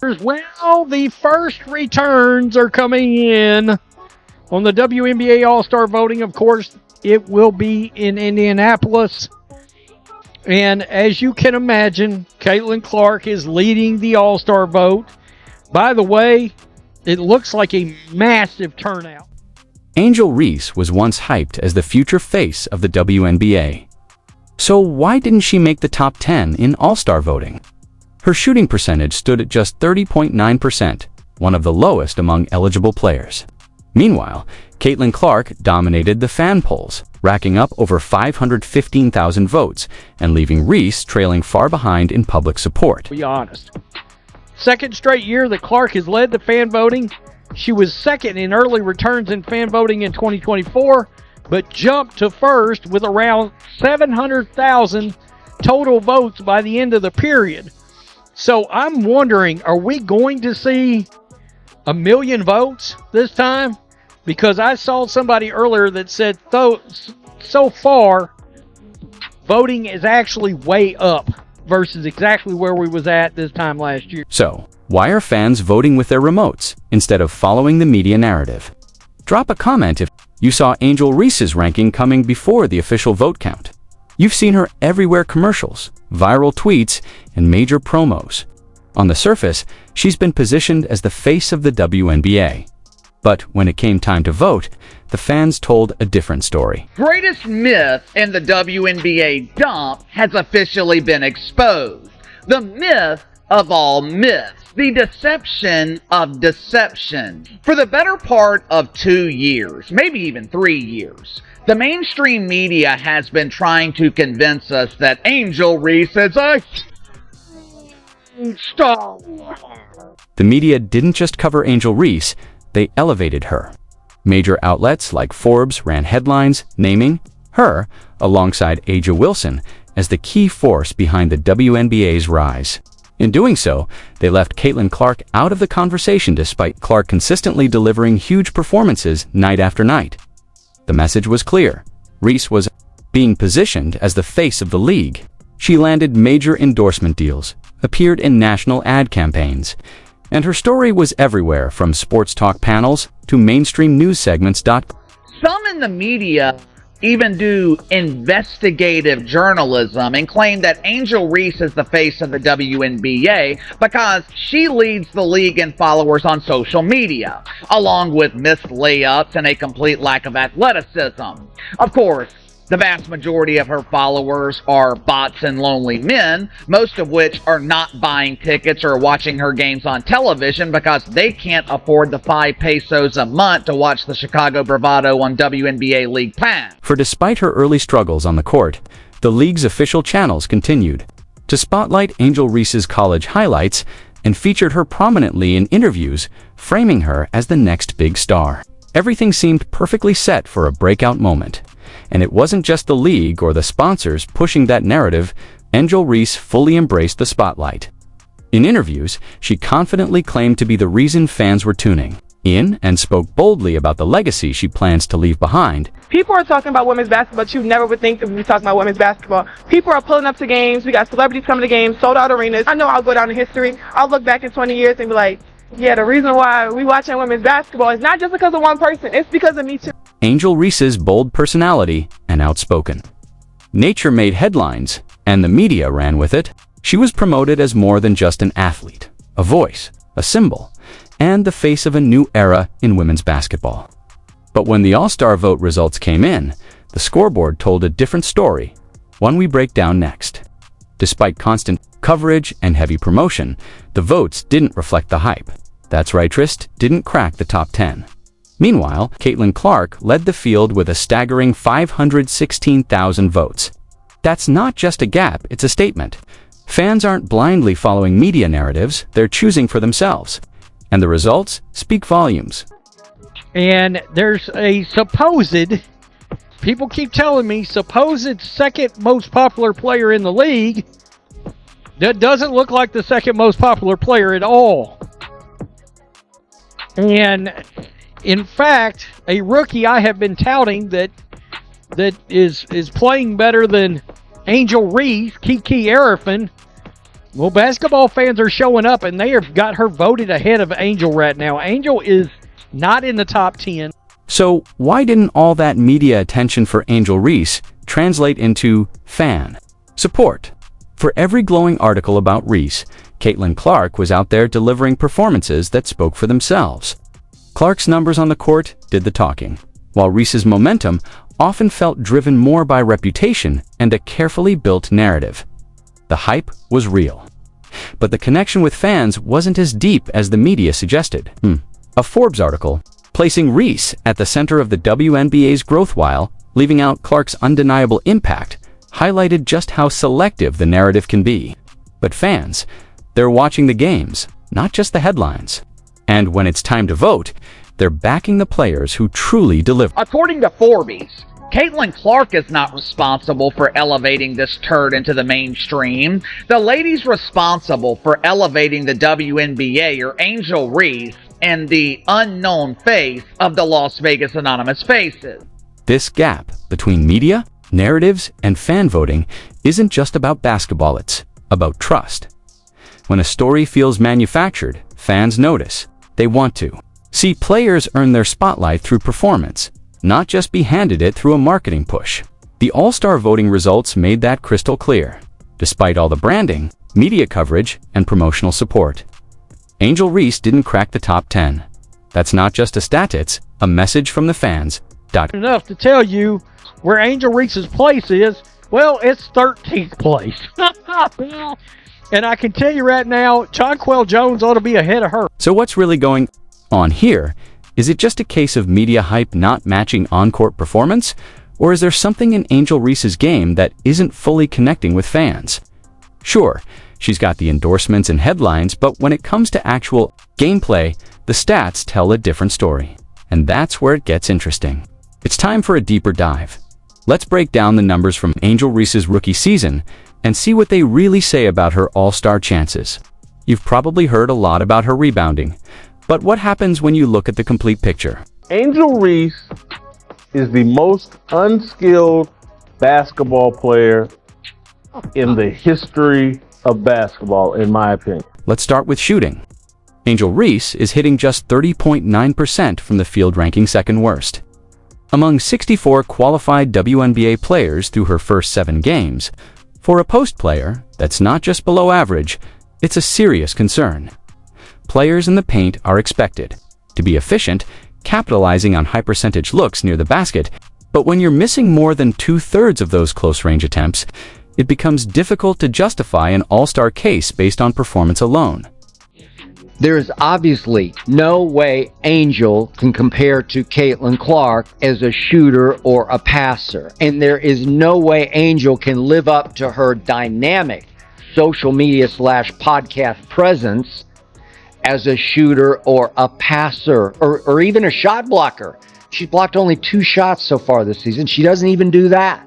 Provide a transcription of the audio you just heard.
Well, the first returns are coming in on the WNBA All-Star voting. Of course, it will be in Indianapolis. And as you can imagine, Caitlin Clark is leading the All-Star vote. By the way, it looks like a massive turnout. Angel Reese was once hyped as the future face of the WNBA. So why didn't she make the top 10 in All-Star voting? Her shooting percentage stood at just 30.9%, one of the lowest among eligible players. Meanwhile, Caitlin Clark dominated the fan polls, racking up over 515,000 votes and leaving Reese trailing far behind in public support. Be honest. Second straight year that Clark has led the fan voting. She was second in early returns in fan voting in 2024, but jumped to first with around 700,000 total votes by the end of the period. So I'm wondering, are we going to see 1 million votes this time? Because I saw somebody earlier that said so far voting is actually way up versus exactly where we was at this time last year. So, why are fans voting with their remotes instead of following the media narrative? Drop a comment if you saw Angel Reese's ranking coming before the official vote count. You've seen her everywhere: commercials, viral tweets, and major promos. On the surface, she's been positioned as the face of the WNBA. But when it came time to vote, the fans told a different story. Greatest myth in the WNBA dump has officially been exposed. The myth of all myths. The deception of deception. For the better part of 2 years, maybe even 3 years, the mainstream media has been trying to convince us that Angel Reese is a star. The media didn't just cover Angel Reese, they elevated her. Major outlets like Forbes ran headlines naming her, alongside A'ja Wilson, as the key force behind the WNBA's rise. In doing so, they left Caitlin Clark out of the conversation despite Clark consistently delivering huge performances night after night. The message was clear. Reese was being positioned as the face of the league. She landed major endorsement deals, appeared in national ad campaigns, and her story was everywhere from sports talk panels to mainstream news segments. Some in the media even do investigative journalism and claim that Angel Reese is the face of the WNBA because she leads the league in followers on social media, along with missed layups and a complete lack of athleticism. Of course, the vast majority of her followers are bots and lonely men, most of which are not buying tickets or watching her games on television because they can't afford the 5 pesos a month to watch the Chicago Bravado on WNBA League Pass. For despite her early struggles on the court, the league's official channels continued to spotlight Angel Reese's college highlights and featured her prominently in interviews, framing her as the next big star. Everything seemed perfectly set for a breakout moment. And it wasn't just the league or the sponsors pushing that narrative. Angel Reese fully embraced the spotlight. In interviews, she confidently claimed to be the reason fans were tuning in and spoke boldly about the legacy she plans to leave behind. People are talking about women's basketball, but you never would think that we'd be talking about women's basketball. People are pulling up to games. We got celebrities coming to games, sold out arenas. I know I'll go down in history. I'll look back in 20 years and be like, yeah, the reason why we watching women's basketball is not just because of one person. It's because of me too. Angel Reese's bold personality and outspoken nature made headlines, and the media ran with it. She was promoted as more than just an athlete, a voice, a symbol, and the face of a new era in women's basketball. But when the All-Star vote results came in, the scoreboard told a different story, one we break down next. Despite constant coverage and heavy promotion, the votes didn't reflect the hype. That's right, Trist didn't crack the top 10. Meanwhile, Caitlin Clark led the field with a staggering 516,000 votes. That's not just a gap, it's a statement. Fans aren't blindly following media narratives, they're choosing for themselves. And the results speak volumes. And there's a supposed, people keep telling me, supposed second most popular player in the league that doesn't look like the second most popular player at all. And in fact, a rookie I have been touting that is playing better than Angel Reese, Kiki Arifin, Well, basketball fans are showing up, and they have got her voted ahead of Angel right now. Angel is not in the top 10. So why didn't all that media attention for Angel Reese translate into fan support? For every glowing article about Reese, Caitlin Clark was out there delivering performances that spoke for themselves. Clark's numbers on the court did the talking, while Reese's momentum often felt driven more by reputation and a carefully built narrative. The hype was real, but the connection with fans wasn't as deep as the media suggested. A Forbes article, placing Reese at the center of the WNBA's growth while leaving out Clark's undeniable impact, highlighted just how selective the narrative can be. But fans, they're watching the games, not just the headlines. And when it's time to vote, they're backing the players who truly deliver. According to Forbes, Caitlin Clark is not responsible for elevating this turd into the mainstream. The ladies responsible for elevating the WNBA are Angel Reese and the unknown face of the Las Vegas Anonymous Faces. This gap between media, narratives, and fan voting isn't just about basketball, it's about trust. When a story feels manufactured, fans notice. They want to see players earn their spotlight through performance, not just be handed it through a marketing push. The All-Star voting results made that crystal clear, despite all the branding, media coverage, and promotional support. Angel Reese didn't crack the top 10. That's not just a stat, it's a message from the fans. Enough to tell you where Angel Reese's place is. Well, it's 13th place. And I can tell you right now, Jonquel Jones ought to be ahead of her. So what's really going on here? Is it just a case of media hype not matching on-court performance? Or is there something in Angel Reese's game that isn't fully connecting with fans? Sure, she's got the endorsements and headlines, but when it comes to actual gameplay, the stats tell a different story. And that's where it gets interesting. It's time for a deeper dive. Let's break down the numbers from Angel Reese's rookie season and see what they really say about her all-star chances. You've probably heard a lot about her rebounding, but what happens when you look at the complete picture? Angel Reese is the most unskilled basketball player in the history of basketball, in my opinion. Let's start with shooting. Angel Reese is hitting just 30.9% from the field, ranking second worst. Among 64 qualified WNBA players through her first 7 games, for a post player that's not just below average, it's a serious concern. Players in the paint are expected to be efficient, capitalizing on high percentage looks near the basket, but when you're missing more than 2/3 of those close-range attempts, it becomes difficult to justify an all-star case based on performance alone. There is obviously no way Angel can compare to Caitlin Clark as a shooter or a passer. And there is no way Angel can live up to her dynamic social media / podcast presence as a shooter or a passer or even a shot blocker. She's blocked only 2 shots so far this season. She doesn't even do that.